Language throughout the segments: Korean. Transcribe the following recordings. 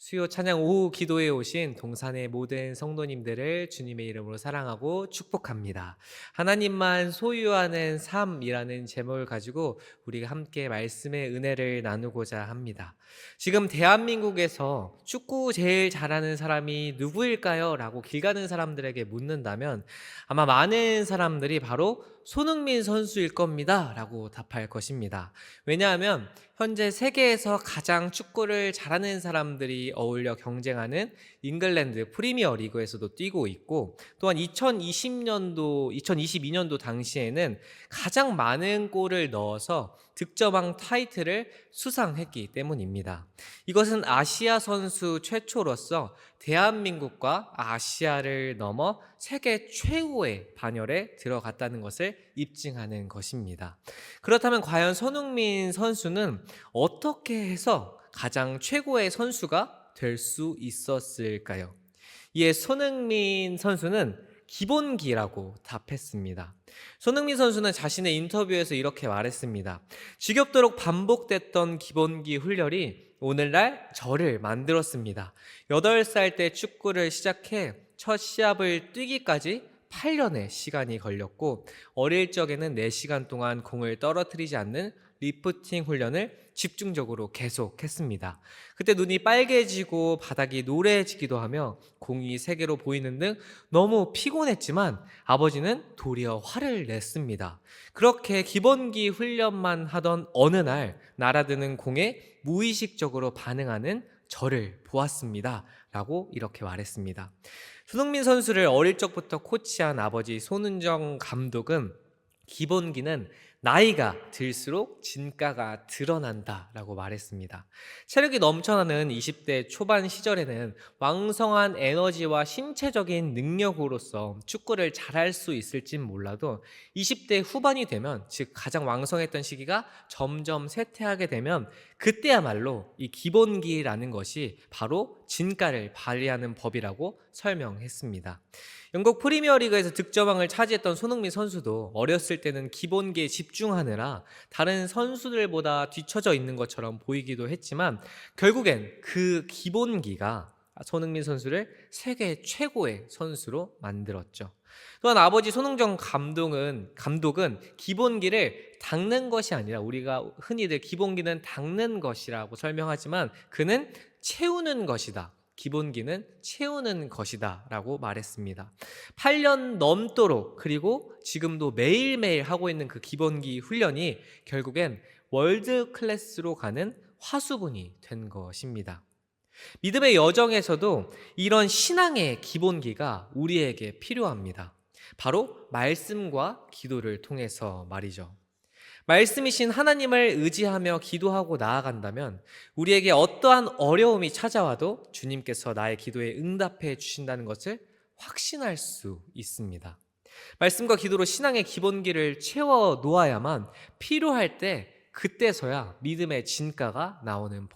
수요 찬양 오후 기도에 오신 동산의 모든 성도님들을 주님의 이름으로 사랑하고 축복합니다. 하나님만 소유하는 삶이라는 제목을 가지고 우리가 함께 말씀의 은혜를 나누고자 합니다. 지금 대한민국에서 축구 제일 잘하는 사람이 누구일까요? 라고 길 가는 사람들에게 묻는다면 아마 많은 사람들이 바로 손흥민 선수일 겁니다. 라고 답할 것입니다. 왜냐하면 현재 세계에서 가장 축구를 잘하는 사람들이 어울려 경쟁하는 잉글랜드 프리미어 리그에서도 뛰고 있고, 또한 2022년도 당시에는 가장 많은 골을 넣어서 득점왕 타이틀을 수상했기 때문입니다. 이것은 아시아 선수 최초로서 대한민국과 아시아를 넘어 세계 최고의 반열에 들어갔다는 것을 입증하는 것입니다. 그렇다면 과연 손흥민 선수는 어떻게 해서 가장 최고의 선수가 될 수 있었을까요? 이에 손흥민 선수는 기본기라고 답했습니다. 손흥민 선수는 자신의 인터뷰에서 이렇게 말했습니다. 지겹도록 반복됐던 기본기 훈련이 오늘날 저를 만들었습니다. 8살 때 축구를 시작해 첫 시합을 뛰기까지 8년의 시간이 걸렸고, 어릴 적에는 4시간 동안 공을 떨어뜨리지 않는 리프팅 훈련을 집중적으로 계속했습니다. 그때 눈이 빨개지고 바닥이 노래지기도 하며 공이 세게로 보이는 등 너무 피곤했지만 아버지는 도리어 화를 냈습니다. 그렇게 기본기 훈련만 하던 어느 날 날아드는 공에 무의식적으로 반응하는 저를 보았습니다. 라고 이렇게 말했습니다. 손흥민 선수를 어릴 적부터 코치한 아버지 손은정 감독은 기본기는 나이가 들수록 진가가 드러난다라고 말했습니다. 체력이 넘쳐나는 20대 초반 시절에는 왕성한 에너지와 신체적인 능력으로서 축구를 잘할 수 있을진 몰라도 20대 후반이 되면, 즉 가장 왕성했던 시기가 점점 쇠퇴하게 되면 그때야말로 이 기본기라는 것이 바로 진가를 발휘하는 법이라고 설명했습니다. 영국 프리미어리그에서 득점왕을 차지했던 손흥민 선수도 어렸을 때는 기본기에 집중하느라 다른 선수들보다 뒤처져 있는 것처럼 보이기도 했지만, 결국엔 그 기본기가 손흥민 선수를 세계 최고의 선수로 만들었죠. 또한 아버지 손흥정 감독은 기본기를 닦는 것이 아니라, 우리가 흔히들 기본기는 닦는 것이라고 설명하지만 그는 채우는 것이다. 기본기는 채우는 것이다 라고 말했습니다. 8년 넘도록, 그리고 지금도 매일매일 하고 있는 그 기본기 훈련이 결국엔 월드 클래스로 가는 화수분이 된 것입니다. 믿음의 여정에서도 이런 신앙의 기본기가 우리에게 필요합니다. 바로 말씀과 기도를 통해서 말이죠. 말씀이신 하나님을 의지하며 기도하고 나아간다면 우리에게 어떠한 어려움이 찾아와도 주님께서 나의 기도에 응답해 주신다는 것을 확신할 수 있습니다. 말씀과 기도로 신앙의 기본기를 채워 놓아야만 필요할 때 그때서야 믿음의 진가가 나오는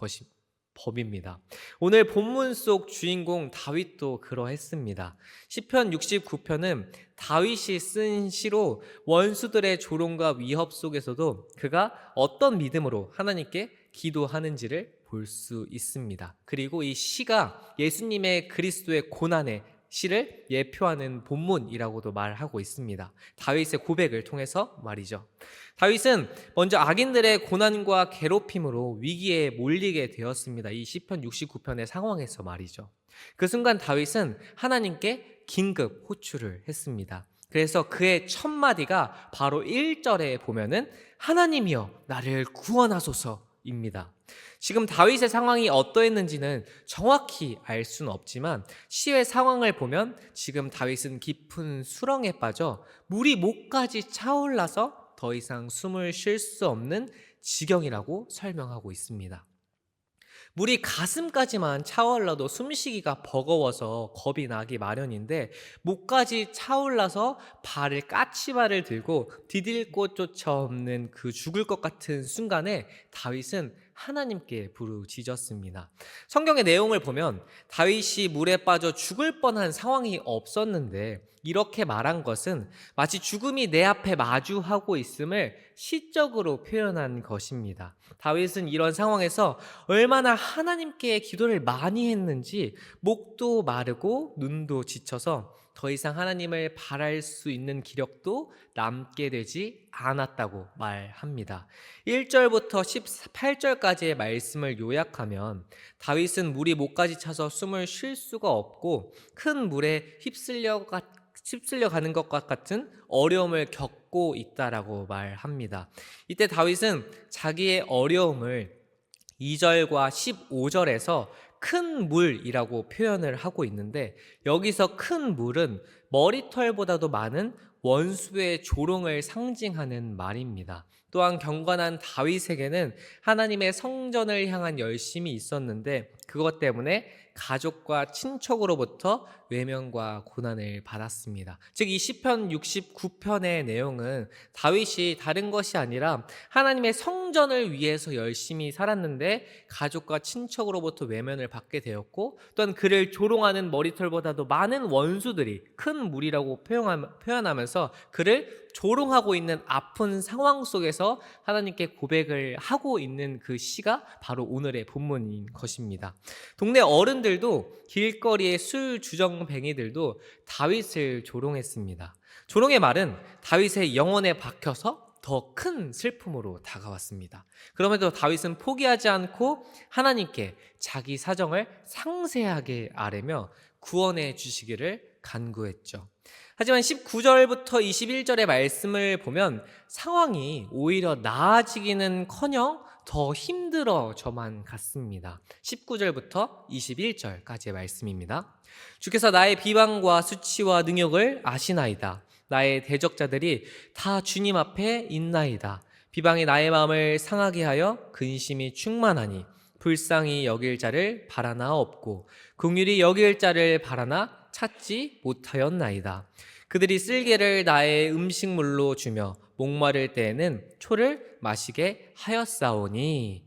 법입니다. 오늘 본문 속 주인공 다윗도 그러했습니다. 시편 69편은 다윗이 쓴 시로 원수들의 조롱과 위협 속에서도 그가 어떤 믿음으로 하나님께 기도하는지를 볼 수 있습니다. 그리고 이 시가 예수님의 그리스도의 고난의 시를 예표하는 본문이라고도 말하고 있습니다. 다윗의 고백을 통해서 말이죠. 다윗은 먼저 악인들의 고난과 괴롭힘으로 위기에 몰리게 되었습니다. 이 시편 69편의 상황에서 말이죠. 그 순간 다윗은 하나님께 긴급 호출을 했습니다. 그래서 그의 첫 마디가 바로 1절에 보면은 하나님이여 나를 구원하소서입니다. 지금 다윗의 상황이 어떠했는지는 정확히 알 수는 없지만 시의 상황을 보면 지금 다윗은 깊은 수렁에 빠져 물이 목까지 차올라서 더 이상 숨을 쉴 수 없는 지경이라고 설명하고 있습니다. 물이 가슴까지만 차올라도 숨쉬기가 버거워서 겁이 나기 마련인데, 목까지 차올라서 까치발을 들고 디딜 곳조차 없는 그 죽을 것 같은 순간에 다윗은 하나님께 부르짖었습니다. 성경의 내용을 보면 다윗이 물에 빠져 죽을 뻔한 상황이 없었는데 이렇게 말한 것은 마치 죽음이 내 앞에 마주하고 있음을 시적으로 표현한 것입니다. 다윗은 이런 상황에서 얼마나 하나님께 기도를 많이 했는지 목도 마르고 눈도 지쳐서 더 이상 하나님을 바랄 수 있는 기력도 남게 되지 않았다고 말합니다. 1절부터 18절까지의 말씀을 요약하면 다윗은 물이 목까지 차서 숨을 쉴 수가 없고 큰 물에 휩쓸려 가는 것과 같은 어려움을 겪고 있다라고 말합니다. 이때 다윗은 자기의 어려움을 2절과 15절에서 큰 물이라고 표현을 하고 있는데 여기서 큰 물은 머리털보다도 많은 원수의 조롱을 상징하는 말입니다. 또한 경건한 다윗에게는 하나님의 성전을 향한 열심이 있었는데 그것 때문에 가족과 친척으로부터 외면과 고난을 받았습니다. 즉 이 시편 69편의 내용은 다윗이 다른 것이 아니라 하나님의 성전을 위해서 열심히 살았는데 가족과 친척으로부터 외면을 받게 되었고 또한 그를 조롱하는 머리털보다도 많은 원수들이 큰 무리라고 표현하면서 그를 조롱하고 있는 아픈 상황 속에서 하나님께 고백을 하고 있는 그 시가 바로 오늘의 본문인 것입니다. 동네 어른들도 길거리의 술 주정뱅이들도 다윗을 조롱했습니다. 조롱의 말은 다윗의 영혼에 박혀서 더 큰 슬픔으로 다가왔습니다. 그럼에도 다윗은 포기하지 않고 하나님께 자기 사정을 상세하게 아뢰며 구원해 주시기를 간구했죠. 하지만 19절부터 21절의 말씀을 보면 상황이 오히려 나아지기는커녕 더 힘들어져만 갔습니다. 19절부터 21절까지의 말씀입니다. 주께서 나의 비방과 수치와 능욕을 아시나이다. 나의 대적자들이 다 주님 앞에 있나이다. 비방이 나의 마음을 상하게 하여 근심이 충만하니 불쌍히 여길 자를 바라나 없고 긍휼히 여길 자를 바라나 찾지 못하였나이다. 그들이 쓸개를 나의 음식물로 주며 목마를 때에는 초를 마시게 하였사오니.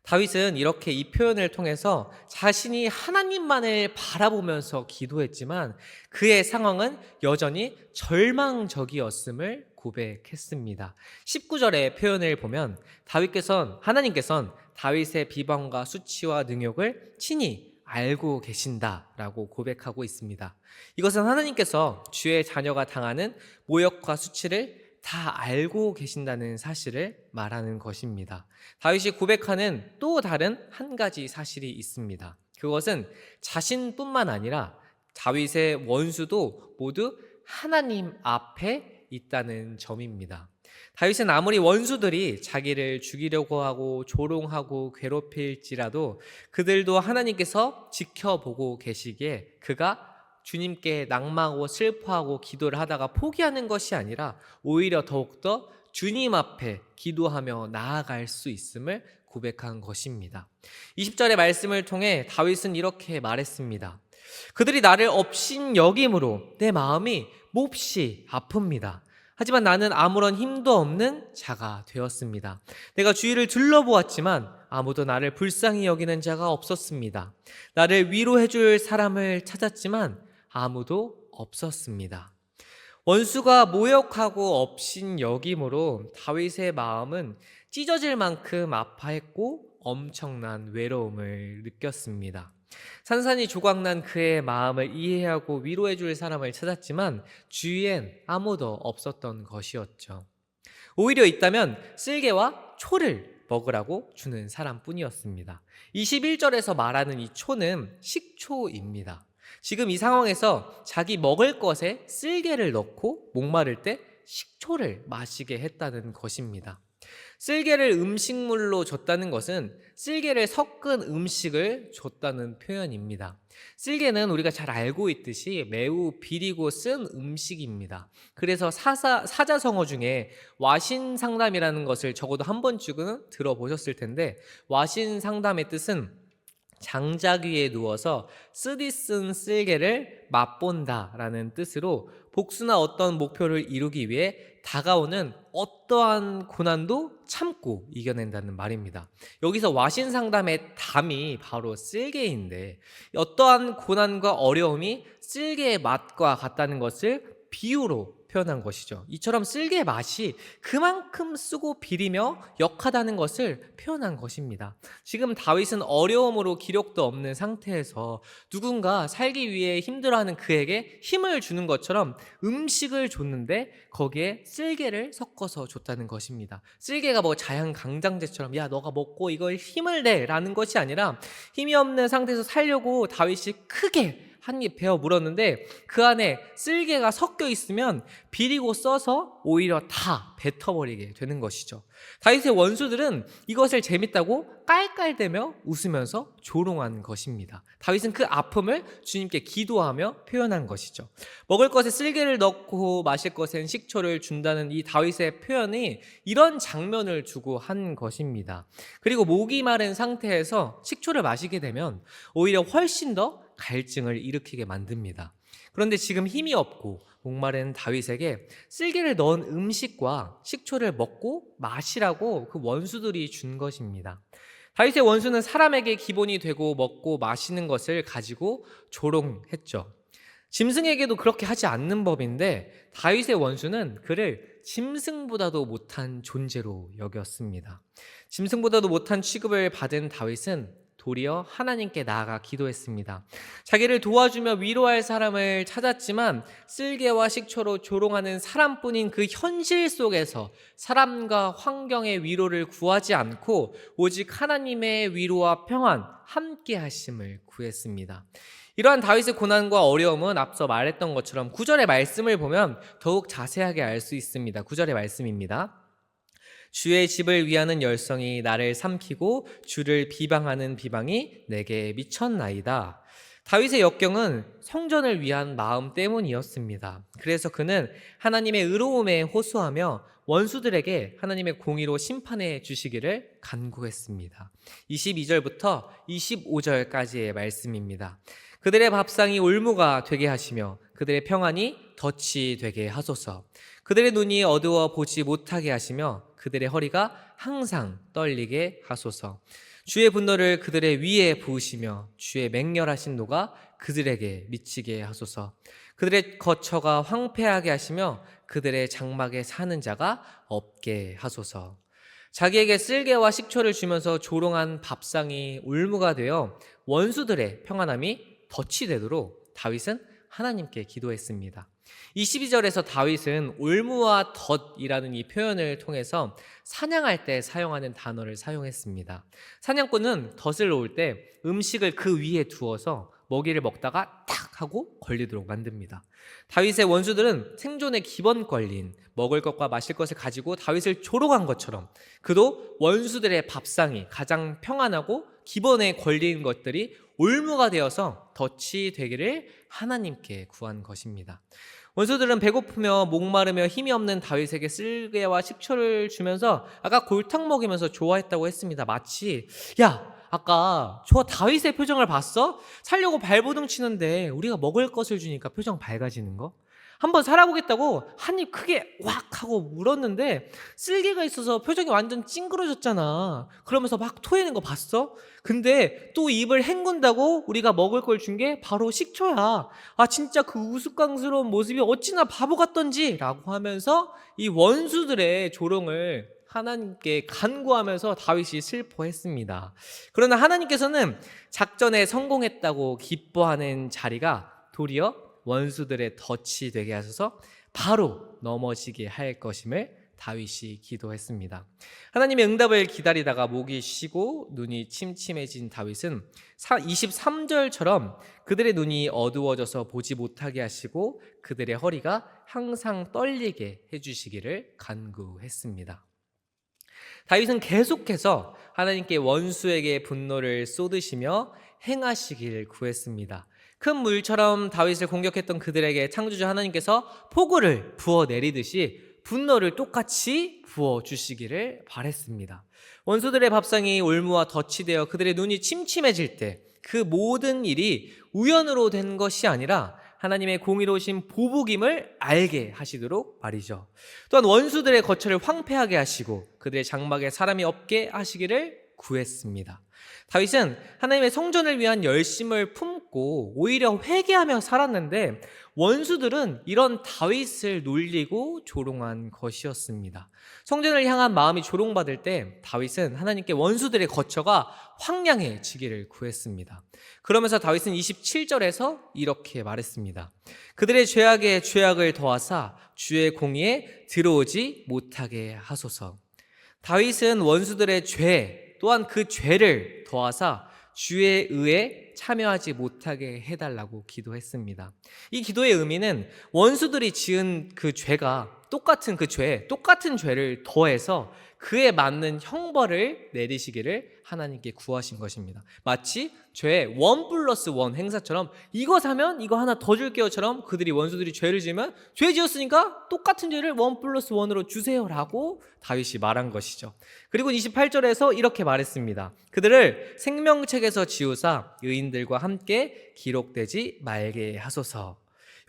다윗은 이렇게 이 표현을 통해서 자신이 하나님만을 바라보면서 기도했지만 그의 상황은 여전히 절망적이었음을 고백했습니다. 19절의 표현을 보면 하나님께서는 다윗의 비방과 수치와 능욕을 친히 알고 계신다라고 고백하고 있습니다. 이것은 하나님께서 주의 자녀가 당하는 모욕과 수치를 다 알고 계신다는 사실을 말하는 것입니다. 다윗이 고백하는 또 다른 한 가지 사실이 있습니다. 그것은 자신뿐만 아니라 다윗의 원수도 모두 하나님 앞에 있다는 점입니다. 다윗은 아무리 원수들이 자기를 죽이려고 하고 조롱하고 괴롭힐지라도 그들도 하나님께서 지켜보고 계시기에 그가 주님께 낭망하고 슬퍼하고 기도를 하다가 포기하는 것이 아니라 오히려 더욱더 주님 앞에 기도하며 나아갈 수 있음을 고백한 것입니다. 20절의 말씀을 통해 다윗은 이렇게 말했습니다. 그들이 나를 업신여김으로 내 마음이 몹시 아픕니다. 하지만 나는 아무런 힘도 없는 자가 되었습니다. 내가 주위를 둘러보았지만 아무도 나를 불쌍히 여기는 자가 없었습니다. 나를 위로해 줄 사람을 찾았지만 아무도 없었습니다. 원수가 모욕하고 업신여김으로 다윗의 마음은 찢어질 만큼 아파했고 엄청난 외로움을 느꼈습니다. 산산이 조각난 그의 마음을 이해하고 위로해 줄 사람을 찾았지만 주위엔 아무도 없었던 것이었죠. 오히려 있다면 쓸개와 초를 먹으라고 주는 사람뿐이었습니다. 21절에서 말하는 이 초는 식초입니다. 지금 이 상황에서 자기 먹을 것에 쓸개를 넣고 목마를 때 식초를 마시게 했다는 것입니다. 쓸개를 음식물로 줬다는 것은 쓸개를 섞은 음식을 줬다는 표현입니다. 쓸개는 우리가 잘 알고 있듯이 매우 비리고 쓴 음식입니다. 그래서 사자성어 중에 와신상담이라는 것을 적어도 한 번쯤은 들어보셨을 텐데 와신상담의 뜻은 장작 위에 누워서 쓰디쓴 쓸개를 맛본다라는 뜻으로 복수나 어떤 목표를 이루기 위해 다가오는 어떠한 고난도 참고 이겨낸다는 말입니다. 여기서 와신상담의 담이 바로 쓸개인데 어떠한 고난과 어려움이 쓸개의 맛과 같다는 것을 비유로 표현한 것이죠. 이처럼 쓸개의 맛이 그만큼 쓰고 비리며 역하다는 것을 표현한 것입니다. 지금 다윗은 어려움으로 기력도 없는 상태에서 누군가 살기 위해 힘들어하는 그에게 힘을 주는 것처럼 음식을 줬는데 거기에 쓸개를 섞어서 줬다는 것입니다. 쓸개가 뭐 자양강장제처럼 야 너가 먹고 이걸 힘을 내 라는 것이 아니라 힘이 없는 상태에서 살려고 다윗이 크게 한 입 베어 물었는데 그 안에 쓸개가 섞여 있으면 비리고 써서 오히려 다 뱉어버리게 되는 것이죠. 다윗의 원수들은 이것을 재밌다고 깔깔대며 웃으면서 조롱한 것입니다. 다윗은 그 아픔을 주님께 기도하며 표현한 것이죠. 먹을 것에 쓸개를 넣고 마실 것엔 식초를 준다는 이 다윗의 표현이 이런 장면을 주고 한 것입니다. 그리고 목이 마른 상태에서 식초를 마시게 되면 오히려 훨씬 더 갈증을 일으키게 만듭니다. 그런데 지금 힘이 없고 목마른 다윗에게 쓸개를 넣은 음식과 식초를 먹고 마시라고 그 원수들이 준 것입니다. 다윗의 원수는 사람에게 기본이 되고 먹고 마시는 것을 가지고 조롱했죠. 짐승에게도 그렇게 하지 않는 법인데 다윗의 원수는 그를 짐승보다도 못한 존재로 여겼습니다. 짐승보다도 못한 취급을 받은 다윗은 도리어 하나님께 나아가 기도했습니다. 자기를 도와주며 위로할 사람을 찾았지만 쓸개와 식초로 조롱하는 사람뿐인 그 현실 속에서 사람과 환경의 위로를 구하지 않고 오직 하나님의 위로와 평안, 함께 하심을 구했습니다. 이러한 다윗의 고난과 어려움은 앞서 말했던 것처럼 9절의 말씀을 보면 더욱 자세하게 알 수 있습니다. 9절의 말씀입니다. 주의 집을 위하는 열성이 나를 삼키고 주를 비방하는 비방이 내게 미쳤나이다. 다윗의 역경은 성전을 위한 마음 때문이었습니다. 그래서 그는 하나님의 의로움에 호소하며 원수들에게 하나님의 공의로 심판해 주시기를 간구했습니다. 22절부터 25절까지의 말씀입니다. 그들의 밥상이 올무가 되게 하시며 그들의 평안이 덫이 되게 하소서. 그들의 눈이 어두워 보지 못하게 하시며 그들의 허리가 항상 떨리게 하소서. 주의 분노를 그들의 위에 부으시며 주의 맹렬하신 노가 그들에게 미치게 하소서. 그들의 거처가 황폐하게 하시며 그들의 장막에 사는 자가 없게 하소서. 자기에게 쓸개와 식초를 주면서 조롱한 밥상이 올무가 되어 원수들의 평안함이 덫이 되도록 다윗은 하나님께 기도했습니다. 22절에서 다윗은 올무와 덫이라는 이 표현을 통해서 사냥할 때 사용하는 단어를 사용했습니다. 사냥꾼은 덫을 놓을 때 음식을 그 위에 두어서 먹이를 먹다가 탁 하고 걸리도록 만듭니다. 다윗의 원수들은 생존의 기본권리인 먹을 것과 마실 것을 가지고 다윗을 조롱한 것처럼 그도 원수들의 밥상이 가장 평안하고 기본에 걸린 것들이 올무가 되어서 덫이 되기를 하나님께 구한 것입니다. 원수들은 배고프며 목마르며 힘이 없는 다윗에게 쓸개와 식초를 주면서 아까 골탕 먹이면서 좋아했다고 했습니다. 마치 야 아까 저 다윗의 표정을 봤어? 살려고 발버둥 치는데 우리가 먹을 것을 주니까 표정 밝아지는 거? 한번 살아보겠다고 한 입 크게 왁 하고 물었는데 쓸개가 있어서 표정이 완전 찡그러졌잖아. 그러면서 막 토해낸 거 봤어? 근데 또 입을 헹군다고 우리가 먹을 걸 준 게 바로 식초야. 아 진짜 그 우스꽝스러운 모습이 어찌나 바보 같던지 라고 하면서 이 원수들의 조롱을 하나님께 간구하면서 다윗이 슬퍼했습니다. 그러나 하나님께서는 작전에 성공했다고 기뻐하는 자리가 도리어 원수들의 덫이 되게 하셔서 바로 넘어지게 할 것임을 다윗이 기도했습니다. 하나님의 응답을 기다리다가 목이 쉬고 눈이 침침해진 다윗은 23절처럼 그들의 눈이 어두워져서 보지 못하게 하시고 그들의 허리가 항상 떨리게 해주시기를 간구했습니다. 다윗은 계속해서 하나님께 원수에게 분노를 쏟으시며 행하시길 구했습니다. 큰 물처럼 다윗을 공격했던 그들에게 창조주 하나님께서 폭우를 부어 내리듯이 분노를 똑같이 부어 주시기를 바랬습니다. 원수들의 밥상이 올무와 덫이 되어 그들의 눈이 침침해질 때 그 모든 일이 우연으로 된 것이 아니라 하나님의 공의로우신 보복임을 알게 하시도록 말이죠. 또한 원수들의 거처를 황폐하게 하시고 그들의 장막에 사람이 없게 하시기를 구했습니다. 다윗은 하나님의 성전을 위한 열심을 품고 오히려 회개하며 살았는데 원수들은 이런 다윗을 놀리고 조롱한 것이었습니다. 성전을 향한 마음이 조롱받을 때 다윗은 하나님께 원수들의 거처가 황량해지기를 구했습니다. 그러면서 다윗은 27절에서 이렇게 말했습니다. 그들의 죄악에 죄악을 더하사 주의 공의에 들어오지 못하게 하소서. 다윗은 원수들의 죄 또한 그 죄를 더하사 주의 의에 참여하지 못하게 해달라고 기도했습니다. 이 기도의 의미는 원수들이 지은 그 죄가 똑같은 죄를 더해서 그에 맞는 형벌을 내리시기를 하나님께 구하신 것입니다. 마치 죄의 1+1 행사처럼 이거 사면 이거 하나 더 줄게요처럼 원수들이 죄를 지으면 죄 지었으니까 똑같은 죄를 1+1으로 주세요라고 다윗이 말한 것이죠. 그리고 28절에서 이렇게 말했습니다. 그들을 생명책에서 지우사 의인들과 함께 기록되지 말게 하소서.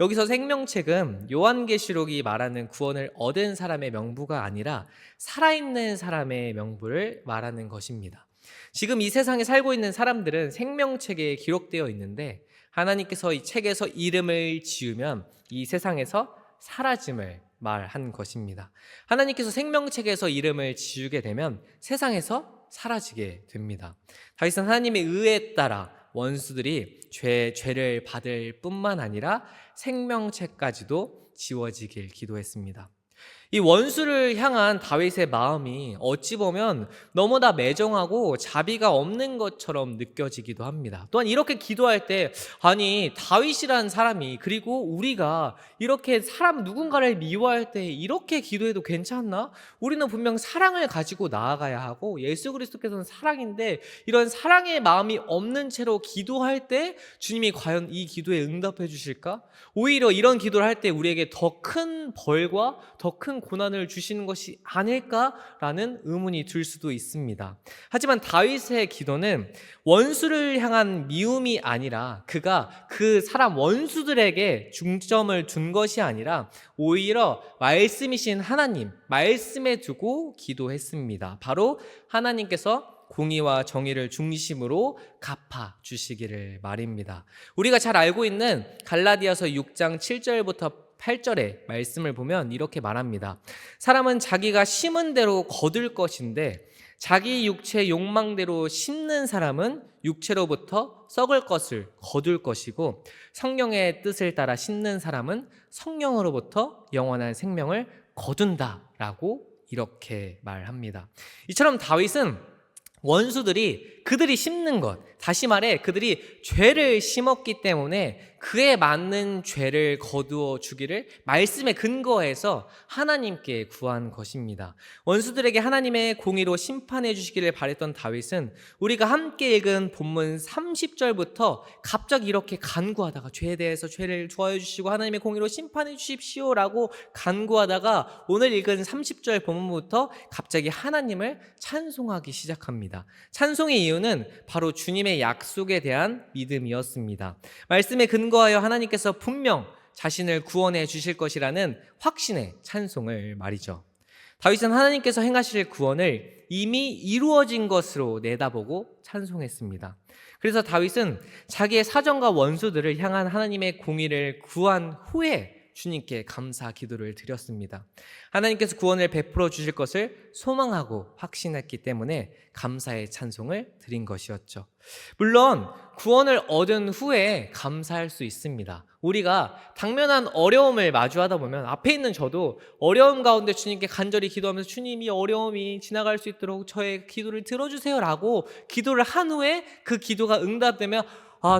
여기서 생명책은 요한계시록이 말하는 구원을 얻은 사람의 명부가 아니라 살아있는 사람의 명부를 말하는 것입니다. 지금 이 세상에 살고 있는 사람들은 생명책에 기록되어 있는데 하나님께서 이 책에서 이름을 지우면 이 세상에서 사라짐을 말한 것입니다. 하나님께서 생명책에서 이름을 지우게 되면 세상에서 사라지게 됩니다. 다윗은 하나님의 의에 따라 원수들이 죄를 받을 뿐만 아니라 생명책까지도 지워지길 기도했습니다. 이 원수를 향한 다윗의 마음이 어찌 보면 너무나 매정하고 자비가 없는 것처럼 느껴지기도 합니다. 또한 이렇게 기도할 때 아니 다윗이라는 사람이 그리고 우리가 이렇게 사람 누군가를 미워할 때 이렇게 기도해도 괜찮나? 우리는 분명 사랑을 가지고 나아가야 하고 예수 그리스도께서는 사랑인데 이런 사랑의 마음이 없는 채로 기도할 때 주님이 과연 이 기도에 응답해 주실까? 오히려 이런 기도를 할 때 우리에게 더 큰 벌과 더 큰 고난을 주시는 것이 아닐까라는 의문이 들 수도 있습니다. 하지만 다윗의 기도는 원수를 향한 미움이 아니라 그가 그 사람 원수들에게 중점을 둔 것이 아니라 오히려 말씀이신 하나님, 말씀에 두고 기도했습니다. 바로 하나님께서 공의와 정의를 중심으로 갚아 주시기를 말입니다. 우리가 잘 알고 있는 갈라디아서 6장 7절부터 8절의 말씀을 보면 이렇게 말합니다. 사람은 자기가 심은 대로 거둘 것인데 자기 육체 욕망대로 심는 사람은 육체로부터 썩을 것을 거둘 것이고 성령의 뜻을 따라 심는 사람은 성령으로부터 영원한 생명을 거둔다라고 이렇게 말합니다. 이처럼 다윗은 원수들이 그들이 심는 것, 다시 말해 그들이 죄를 심었기 때문에 그에 맞는 죄를 거두어 주기를 말씀에 근거해서 하나님께 구한 것입니다. 원수들에게 하나님의 공의로 심판해 주시기를 바랬던 다윗은 우리가 함께 읽은 본문 30절부터 갑자기 이렇게 간구하다가 죄에 대해서 죄를 주하여 주시고 하나님의 공의로 심판해 주십시오라고 간구하다가 오늘 읽은 30절 본문부터 갑자기 하나님을 찬송하기 시작합니다. 찬송의 이유는 바로 주님의 약속에 대한 믿음이었습니다. 말씀에 근거하여 하나님께서 분명 자신을 구원해 주실 것이라는 확신의 찬송을 말이죠. 다윗은 하나님께서 행하실 구원을 이미 이루어진 것으로 내다보고 찬송했습니다. 그래서 다윗은 자기의 사정과 원수들을 향한 하나님의 공의를 구한 후에 주님께 감사 기도를 드렸습니다. 하나님께서 구원을 베풀어 주실 것을 소망하고 확신했기 때문에 감사의 찬송을 드린 것이었죠. 물론 구원을 얻은 후에 감사할 수 있습니다. 우리가 당면한 어려움을 마주하다 보면 앞에 있는 저도 어려움 가운데 주님께 간절히 기도하면서 주님 이 어려움이 지나갈 수 있도록 저의 기도를 들어주세요 라고 기도를 한 후에 그 기도가 응답되면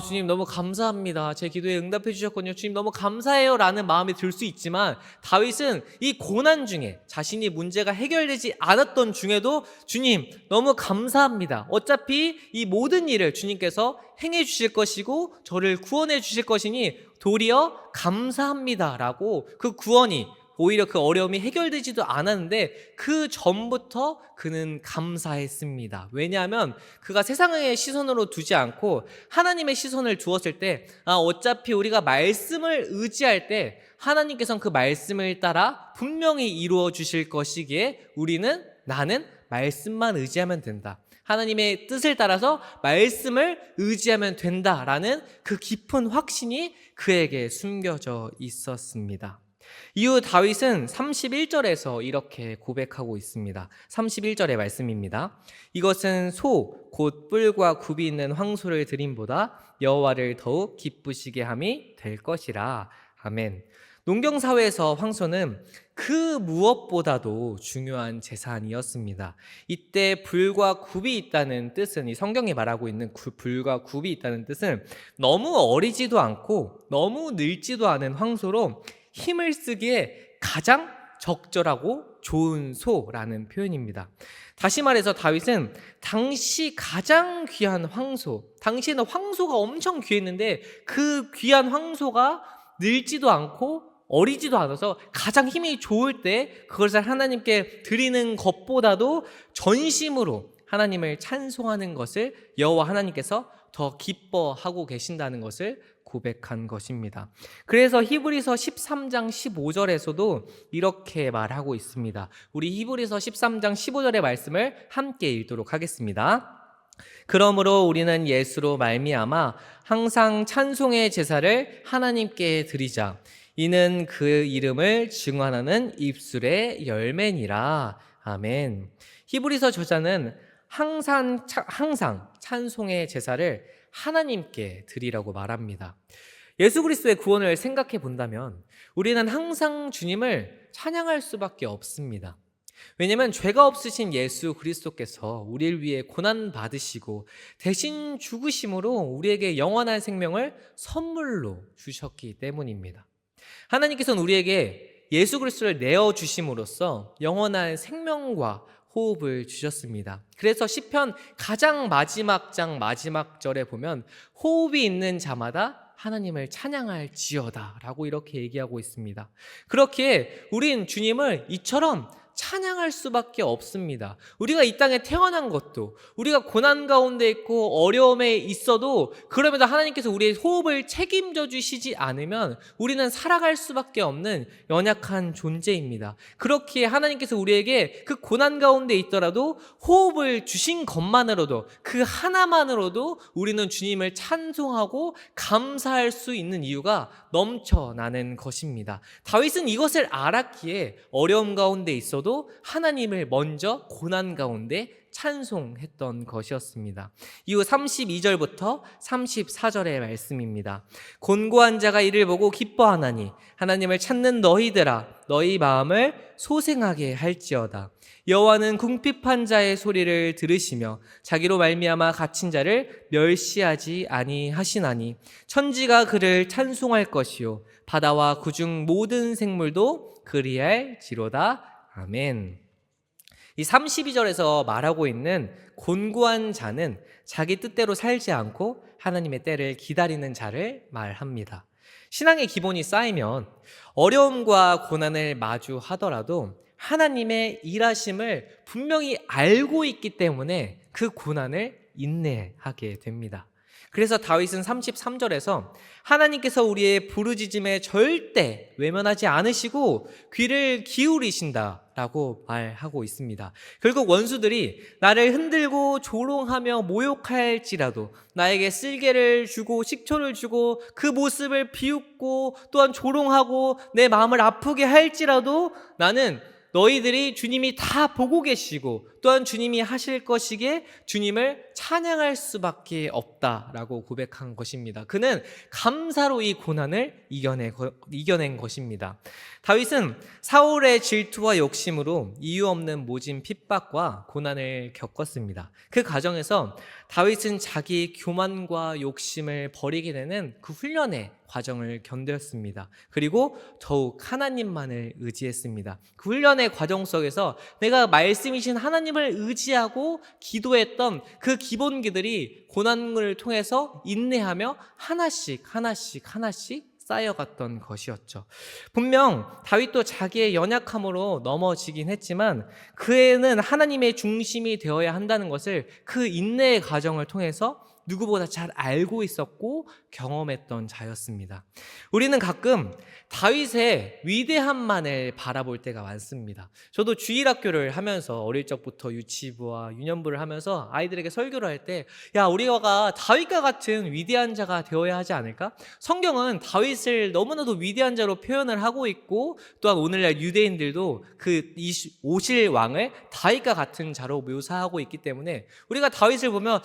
주님 너무 감사합니다. 제 기도에 응답해 주셨군요. 주님 너무 감사해요 라는 마음이 들 수 있지만 다윗은 이 고난 중에 자신이 문제가 해결되지 않았던 중에도 주님 너무 감사합니다. 어차피 이 모든 일을 주님께서 행해 주실 것이고 저를 구원해 주실 것이니 도리어 감사합니다 라고 그 구원이 오히려 그 어려움이 해결되지도 않았는데 그 전부터 그는 감사했습니다. 왜냐하면 그가 세상의 시선으로 두지 않고 하나님의 시선을 두었을 때 어차피 우리가 말씀을 의지할 때 하나님께서는 그 말씀을 따라 분명히 이루어 주실 것이기에 나는 말씀만 의지하면 된다. 하나님의 뜻을 따라서 말씀을 의지하면 된다라는 그 깊은 확신이 그에게 숨겨져 있었습니다. 이후 다윗은 31절에서 이렇게 고백하고 있습니다. 31절의 말씀입니다. 이것은 소, 곧 뿔과 굽이 있는 황소를 드림보다 여호와를 더욱 기쁘시게 함이 될 것이라. 아멘. 농경사회에서 황소는 그 무엇보다도 중요한 재산이었습니다. 이때 불과 굽이 있다는 뜻은, 이 성경이 말하고 있는 불과 굽이 있다는 뜻은 너무 어리지도 않고 너무 늙지도 않은 황소로 힘을 쓰기에 가장 적절하고 좋은 소라는 표현입니다. 다시 말해서 다윗은 당시 가장 귀한 황소, 당시에는 황소가 엄청 귀했는데 그 귀한 황소가 늙지도 않고 어리지도 않아서 가장 힘이 좋을 때 그것을 하나님께 드리는 것보다도 전심으로 하나님을 찬송하는 것을 여호와 하나님께서 더 기뻐하고 계신다는 것을 고백한 것입니다. 그래서 히브리서 13장 15절에서도 이렇게 말하고 있습니다. 우리 히브리서 13장 15절의 말씀을 함께 읽도록 하겠습니다. 그러므로 우리는 예수로 말미암아 항상 찬송의 제사를 하나님께 드리자. 이는 그 이름을 증언하는 입술의 열매니라. 아멘. 히브리서 저자는 항상 찬송의 제사를 하나님께 드리라고 말합니다. 예수 그리스도의 구원을 생각해 본다면 우리는 항상 주님을 찬양할 수밖에 없습니다. 왜냐하면 죄가 없으신 예수 그리스도께서 우리를 위해 고난 받으시고 대신 죽으심으로 우리에게 영원한 생명을 선물로 주셨기 때문입니다. 하나님께서는 우리에게 예수 그리스도를 내어주심으로써 영원한 생명과 호흡을 주셨습니다. 그래서 시편 가장 마지막 장 마지막 절에 보면 호흡이 있는 자마다 하나님을 찬양할지어다 라고 이렇게 얘기하고 있습니다. 그렇기에 우린 주님을 이처럼 찬양할 수밖에 없습니다. 우리가 이 땅에 태어난 것도, 우리가 고난 가운데 있고 어려움에 있어도 그럼에도 하나님께서 우리의 호흡을 책임져 주시지 않으면 우리는 살아갈 수밖에 없는 연약한 존재입니다. 그렇기에 하나님께서 우리에게 그 고난 가운데 있더라도 호흡을 주신 것만으로도, 그 하나만으로도 우리는 주님을 찬송하고 감사할 수 있는 이유가 넘쳐나는 것입니다. 다윗은 이것을 알았기에 어려움 가운데 있어도 하나님을 먼저 고난 가운데 찬송했던 것이었습니다. 이후 32절부터 34절의 말씀입니다. 곤고한 자가 이를 보고 기뻐하나니 하나님을 찾는 너희들아 너희 마음을 소생하게 할지어다. 여호와는 궁핍한 자의 소리를 들으시며 자기로 말미암아 갇힌 자를 멸시하지 아니하시나니 천지가 그를 찬송할 것이요 바다와 그중 모든 생물도 그리할지로다. 아멘. 이 32절에서 말하고 있는 곤고한 자는 자기 뜻대로 살지 않고 하나님의 때를 기다리는 자를 말합니다. 신앙의 기본이 쌓이면 어려움과 고난을 마주하더라도 하나님의 일하심을 분명히 알고 있기 때문에 그 고난을 인내하게 됩니다. 그래서 다윗은 33절에서 하나님께서 우리의 부르짖음에 절대 외면하지 않으시고 귀를 기울이신다라고 말하고 있습니다. 결국 원수들이 나를 흔들고 조롱하며 모욕할지라도, 나에게 쓸개를 주고 식초를 주고 그 모습을 비웃고 또한 조롱하고 내 마음을 아프게 할지라도 나는 너희들이 주님이 다 보고 계시고 또한 주님이 하실 것이기에 주님을 찬양할 수밖에 없다라고 고백한 것입니다. 그는 감사로 이 고난을 이겨낸 것입니다. 다윗은 사울의 질투와 욕심으로 이유 없는 모진 핍박과 고난을 겪었습니다. 그 과정에서 다윗은 자기 교만과 욕심을 버리게 되는 그 훈련의 과정을 견뎠습니다. 그리고 더욱 하나님만을 의지했습니다. 그 훈련의 과정 속에서 내가 말씀이신 하나님을 의지하고 기도했던 그 기본기들이 고난을 통해서 인내하며 하나씩 쌓여갔던 것이었죠. 분명 다윗도 자기의 연약함으로 넘어지긴 했지만 그애는 하나님의 중심이 되어야 한다는 것을 그 인내의 과정을 통해서 누구보다 잘 알고 있었고 경험했던 자였습니다. 우리는 가끔 다윗의 위대함만을 바라볼 때가 많습니다. 저도 주일학교를 하면서 어릴 적부터 유치부와 유년부를 하면서 아이들에게 설교를 할 때 우리가 다윗과 같은 위대한 자가 되어야 하지 않을까? 성경은 다윗을 너무나도 위대한 자로 표현을 하고 있고 또한 오늘날 유대인들도 그 오실 왕을 다윗과 같은 자로 묘사하고 있기 때문에 우리가 다윗을 보면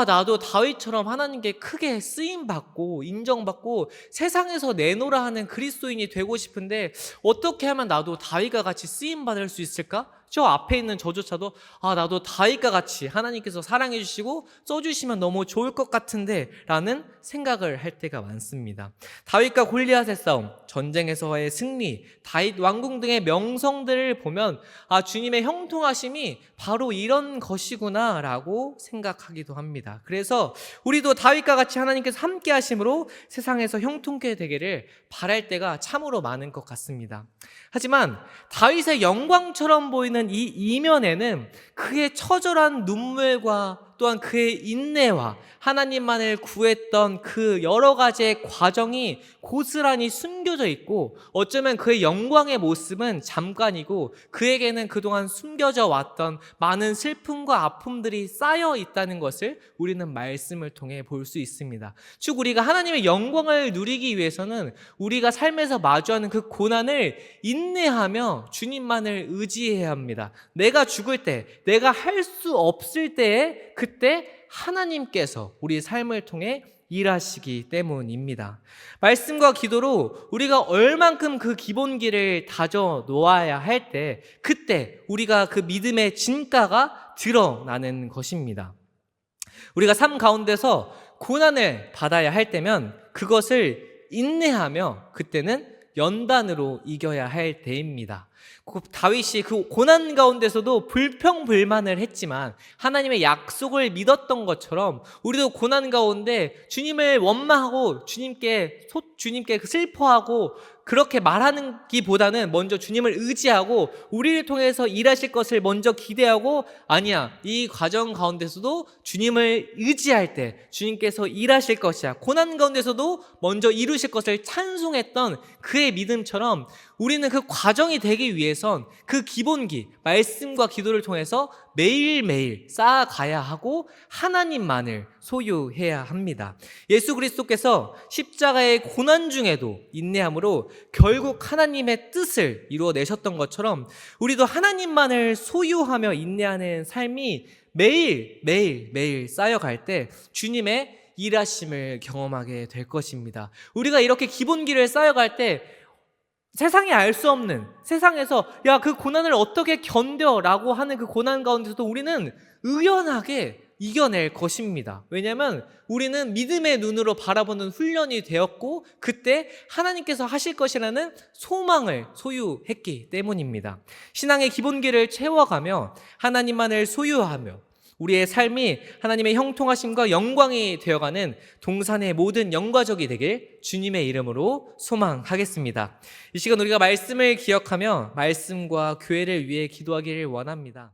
나도 다윗처럼 하나님께 크게 쓰임받고 인정받고 세상에서 내노라 하는 그리스도인이 되고 싶은데 어떻게 하면 나도 다윗과 같이 쓰임받을 수 있을까? 저 앞에 있는 저조차도 나도 다윗과 같이 하나님께서 사랑해 주시고 써주시면 너무 좋을 것 같은데 라는 생각을 할 때가 많습니다. 다윗과 골리앗의 싸움, 전쟁에서의 승리, 다윗 왕궁 등의 명성들을 보면 주님의 형통하심이 바로 이런 것이구나 라고 생각하기도 합니다. 그래서 우리도 다윗과 같이 하나님께서 함께 하심으로 세상에서 형통케 되기를 바랄 때가 참으로 많은 것 같습니다. 하지만 다윗의 영광처럼 보이는 이 이면에는 그의 처절한 눈물과 또한 그의 인내와 하나님만을 구했던 그 여러 가지의 과정이 고스란히 숨겨져 있고 어쩌면 그의 영광의 모습은 잠깐이고 그에게는 그동안 숨겨져 왔던 많은 슬픔과 아픔들이 쌓여 있다는 것을 우리는 말씀을 통해 볼 수 있습니다. 즉 우리가 하나님의 영광을 누리기 위해서는 우리가 삶에서 마주하는 그 고난을 인내하며 주님만을 의지해야 합니다. 내가 죽을 때, 내가 할 수 없을 때에 그때 하나님께서 우리 삶을 통해 일하시기 때문입니다. 말씀과 기도로 우리가 얼만큼 그 기본기를 다져 놓아야 할 때 그때 우리가 그 믿음의 진가가 드러나는 것입니다. 우리가 삶 가운데서 고난을 받아야 할 때면 그것을 인내하며 그때는 연단으로 이겨야 할 때입니다. 다윗이 그 고난 가운데서도 불평불만을 했지만 하나님의 약속을 믿었던 것처럼 우리도 고난 가운데 주님을 원망하고 주님께 슬퍼하고 그렇게 말하기보다는 먼저 주님을 의지하고 우리를 통해서 일하실 것을 먼저 기대하고 이 과정 가운데서도 주님을 의지할 때 주님께서 일하실 것이야. 고난 가운데서도 먼저 이루실 것을 찬송했던 그의 믿음처럼 우리는 그 과정이 되기 위해선 그 기본기, 말씀과 기도를 통해서 매일매일 쌓아가야 하고 하나님만을 소유해야 합니다. 예수 그리스도께서 십자가의 고난 중에도 인내함으로 결국 하나님의 뜻을 이루어내셨던 것처럼 우리도 하나님만을 소유하며 인내하는 삶이 매일 쌓여갈 때 주님의 일하심을 경험하게 될 것입니다. 우리가 이렇게 기본기를 쌓여갈 때 세상이 알 수 없는 세상에서 그 고난을 어떻게 견뎌라고 하는 그 고난 가운데서도 우리는 의연하게 이겨낼 것입니다. 왜냐하면 우리는 믿음의 눈으로 바라보는 훈련이 되었고 그때 하나님께서 하실 것이라는 소망을 소유했기 때문입니다. 신앙의 기본기를 채워가며 하나님만을 소유하며 우리의 삶이 하나님의 형통하심과 영광이 되어가는 동산의 모든 영과적이 되길 주님의 이름으로 소망하겠습니다. 이 시간 우리가 말씀을 기억하며 말씀과 교회를 위해 기도하기를 원합니다.